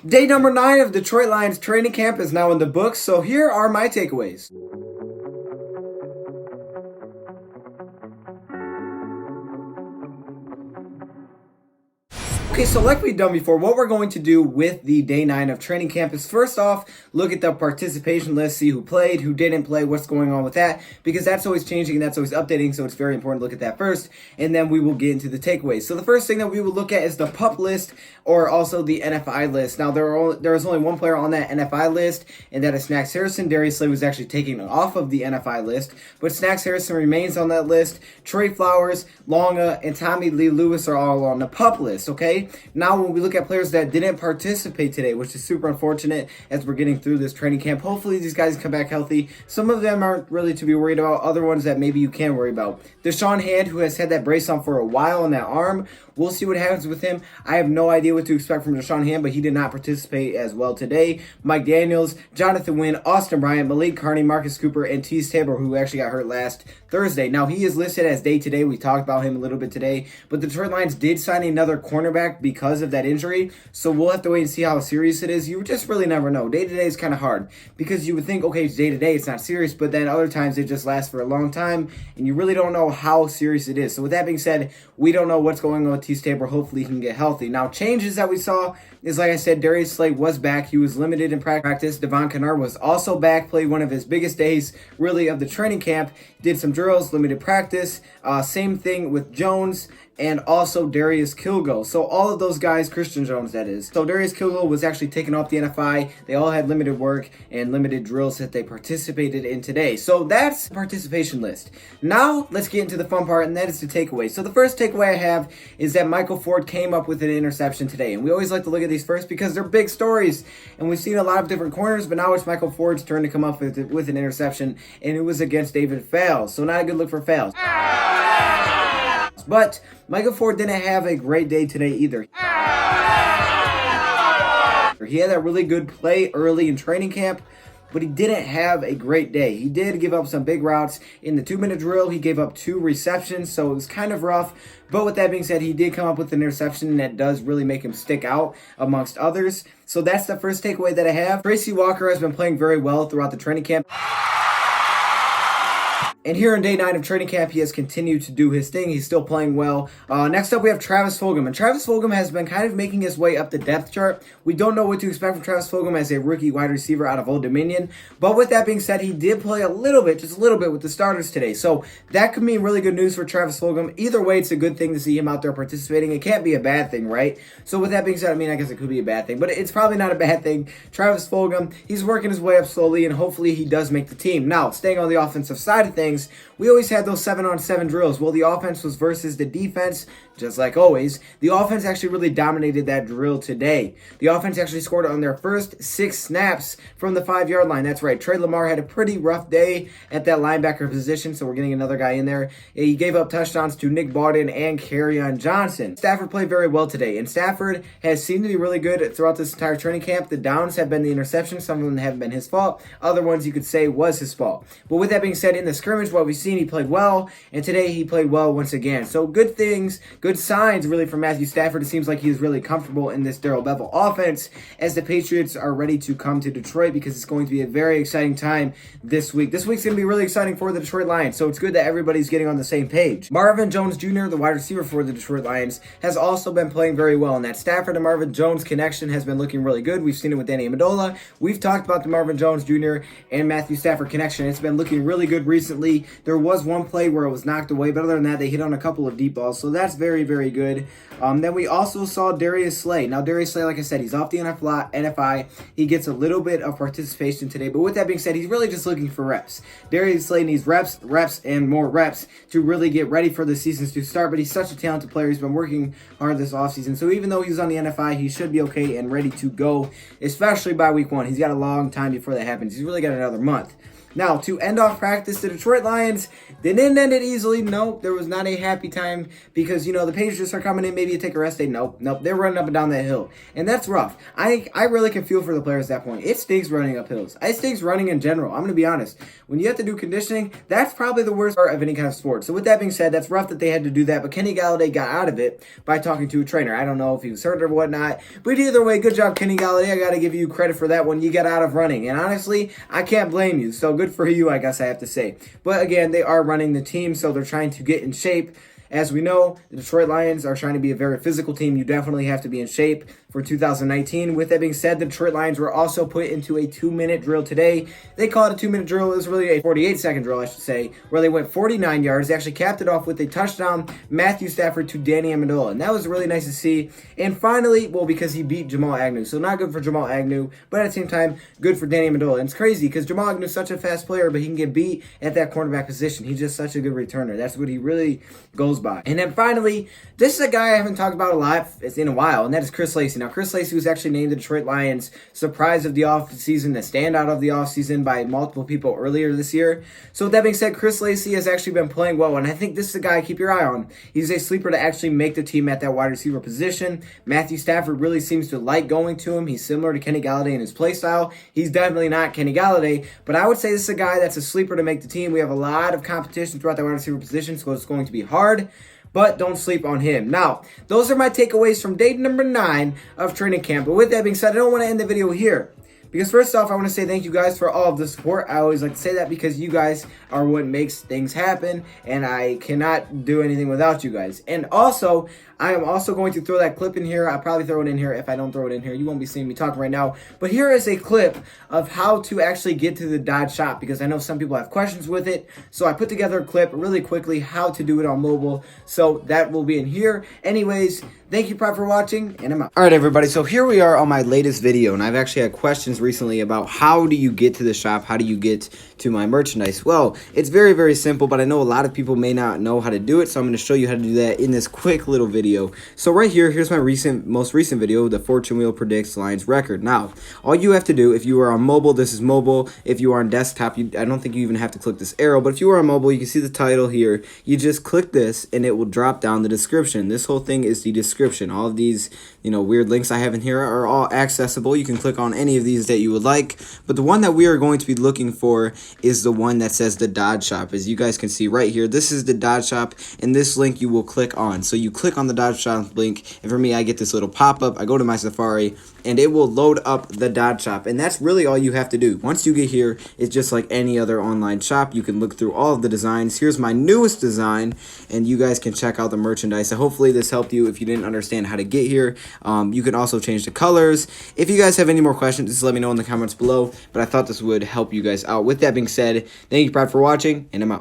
Day number 9 of Detroit Lions training camp is now in the books, so here are my takeaways. Okay, so like we've done before, what we're going to do with the day 9 of training camp is first off, look at the participation list, see who played, who didn't play, what's going on with that, because that's always changing and that's always updating, so it's very important to look at that first, and then we will get into the takeaways. So the first thing that we will look at is the PUP list, or also the NFI list. Now, there is only one player on that NFI list, and that is Snacks Harrison. Darius Slay was actually taken off of the NFI list, but Snacks Harrison remains on that list. Trey Flowers, Longa, and Tommy Lee Lewis are all on the PUP list, okay? Now, when we look at players that didn't participate today, which is super unfortunate as we're getting through this training camp, hopefully these guys come back healthy. Some of them aren't really to be worried about, other ones that maybe you can worry about. Deshaun Hand, who has had that brace on for a while on that arm, we'll see what happens with him. I have no idea what to expect from Deshaun Hand, but he did not participate as well today. Mike Daniels, Jonathan Wynn, Austin Bryant, Malik Carney, Marcus Cooper, and Tease Tabor, who actually got hurt last Thursday. Now, he is listed as day today. We talked about him a little bit today, but the Detroit Lions did sign another cornerback because of that injury, so we'll have to wait and see how serious it is. You just really never know. Day to day is kind of hard because you would think, okay, it's day to day, it's not serious, but then other times it just lasts for a long time, and you really don't know how serious it is. So with that being said, we don't know what's going on with Tease Tabor. Hopefully he can get healthy. Now, changes that we saw is, like I said, Darius Slay was back. He was limited in practice. Devon Kennard was also back, played one of his biggest days, really, of the training camp. Did some drills, limited practice. Same thing with Jones and also Darius Kilgo. So all of those guys, Christian Jones that is. So Darius Kilgo was actually taken off the NFI. They all had limited work and limited drills that they participated in today. So that's the participation list. Now let's get into the fun part, and that is the takeaway. So the first takeaway I have is that Michael Ford came up with an interception today. And we always like to look at these first because they're big stories. And we've seen a lot of different corners, but now it's Michael Ford's turn to come up with an interception. And it was against David Fales. So not a good look for Fales. But Michael Ford didn't have a great day today either. He had a really good play early in training camp, but he didn't have a great day. He did give up some big routes. In the 2-minute drill, he gave up 2 receptions, so it was kind of rough. But with that being said, he did come up with an interception that does really make him stick out amongst others. So that's the first takeaway that I have. Tracy Walker has been playing very well throughout the training camp. And here in day 9 of training camp, he has continued to do his thing. He's still playing well. Next up, we have Travis Fulgham. And Travis Fulgham has been kind of making his way up the depth chart. We don't know what to expect from Travis Fulgham as a rookie wide receiver out of Old Dominion. But with that being said, he did play a little bit, just a little bit, with the starters today. So that could mean really good news for Travis Fulgham. Either way, it's a good thing to see him out there participating. It can't be a bad thing, right? So with that being said, I guess it could be a bad thing. But it's probably not a bad thing. Travis Fulgham, he's working his way up slowly, and hopefully he does make the team. Now, staying on the offensive side of things, we always had those 7-on-7 drills. Well, the offense was versus the defense, just like always. The offense actually really dominated that drill today. The offense actually scored on their first 6 snaps from the 5-yard line. That's right. Trey Lamar had a pretty rough day at that linebacker position, so we're getting another guy in there. He gave up touchdowns to Nick Bawden and Kerryon Johnson. Stafford played very well today, and Stafford has seemed to be really good throughout this entire training camp. The downs have been the interceptions. Some of them have been his fault. Other ones you could say was his fault. But with that being said, in the scrimmage, what we've seen, he played well, and today he played well once again. So good things, good signs really for Matthew Stafford. It seems like he is really comfortable in this Darrell Bevell offense as the Patriots are ready to come to Detroit, because it's going to be a very exciting time this week. This week's going to be really exciting for the Detroit Lions, so it's good that everybody's getting on the same page. Marvin Jones Jr., the wide receiver for the Detroit Lions, has also been playing very well, and that Stafford and Marvin Jones connection has been looking really good. We've seen it with Danny Amendola. We've talked about the Marvin Jones Jr. and Matthew Stafford connection. It's been looking really good recently. There was one play where it was knocked away, but other than that, they hit on a couple of deep balls, so that's very, very good. Then we also saw Darius Slay. Now, Darius Slay, like I said, he's off the NFI. He gets a little bit of participation today, but with that being said, he's really just looking for reps. Darius Slay needs reps, and more reps to really get ready for the seasons to start, but he's such a talented player. He's been working hard this offseason, so even though he's on the NFI, he should be okay and ready to go, especially by week 1. He's got a long time before that happens. He's really got another month. Now, to end off practice, the Detroit Lions didn't end it easily. Nope, there was not a happy time because, you know, the Patriots are coming in, maybe you take a rest day. Nope, they're running up and down that hill. And that's rough. I really can feel for the players at that point. It stinks running up hills. It stinks running in general. I'm going to be honest. When you have to do conditioning, that's probably the worst part of any kind of sport. So with that being said, that's rough that they had to do that. But Kenny Galladay got out of it by talking to a trainer. I don't know if he was hurt or whatnot. But either way, good job, Kenny Galladay. I got to give you credit for that one. You got out of running. And honestly, I can't blame you. So good for you, I guess I have to say. But again, they are running the team, so they're trying to get in shape. As we know, the Detroit Lions are trying to be a very physical team. You definitely have to be in shape for 2019. With that being said, the Detroit Lions were also put into a 2-minute drill today. They call it a 2-minute drill. It was really a 48-second drill, I should say, where they went 49 yards. They actually capped it off with a touchdown, Matthew Stafford to Danny Amendola. And that was really nice to see. And finally, well, because he beat Jamal Agnew. So not good for Jamal Agnew, but at the same time, good for Danny Amendola. And it's crazy because Jamal Agnew is such a fast player, but he can get beat at that cornerback position. He's just such a good returner. That's what he really goes by. And then finally, this is a guy I haven't talked about a lot in a while, and that is Chris Lacey. Now, Chris Lacey was actually named the Detroit Lions surprise of the offseason, the standout of the offseason by multiple people earlier this year. So with that being said, Chris Lacey has actually been playing well, and I think this is a guy to keep your eye on. He's a sleeper to actually make the team at that wide receiver position. Matthew Stafford really seems to like going to him. He's similar to Kenny Galladay in his play style. He's definitely not Kenny Galladay, but I would say this is a guy that's a sleeper to make the team. We have a lot of competition throughout the wide receiver position, so it's going to be hard. But don't sleep on him. Now, those are my takeaways from day number 9 of training camp. But with that being said, I don't want to end the video here. Because first off, I want to say thank you guys for all of the support. I always like to say that because you guys are what makes things happen. And I cannot do anything without you guys. And also, I am also going to throw that clip in here. I'll probably throw it in here. If I don't throw it in here, you won't be seeing me talking right now. But here is a clip of how to actually get to the Dodge shop because I know some people have questions with it. So I put together a clip really quickly how to do it on mobile. So that will be in here. Anyways, thank you for watching, and I'm out. All right, everybody. So here we are on my latest video, and I've actually had questions recently about how do you get to the shop? How do you get to my merchandise? Well, it's very, very simple, but I know a lot of people may not know how to do it, so I'm going to show you how to do that in this quick little video. So right here, here's my most recent video, the Fortune Wheel predicts Lions record. Now, all you have to do, if you are on mobile, this is mobile. If you are on desktop, I don't think you even have to click this arrow, but if you are on mobile, you can see the title here. You just click this, and it will drop down the description. This whole thing is the description. All of these, weird links I have in here are all accessible. You can click on any of these that you would like, but the one that we are going to be looking for is the one that says the Dodge Shop. As you guys can see right here, this is the Dodge Shop, and this link you will click on. So you click on the Dodge Shop link, and for me, I get this little pop-up. I go to my Safari, and it will load up the Dodge Shop, and that's really all you have to do. Once you get here, it's just like any other online shop. You can look through all of the designs. Here's my newest design, and you guys can check out the merchandise. So hopefully this helped you if you didn't understand how to get here. You can also change the colors. If you guys have any more questions, just let me know in the comments below, but I thought this would help you guys out. With that being said, thank you, Pride, for watching, and I'm out.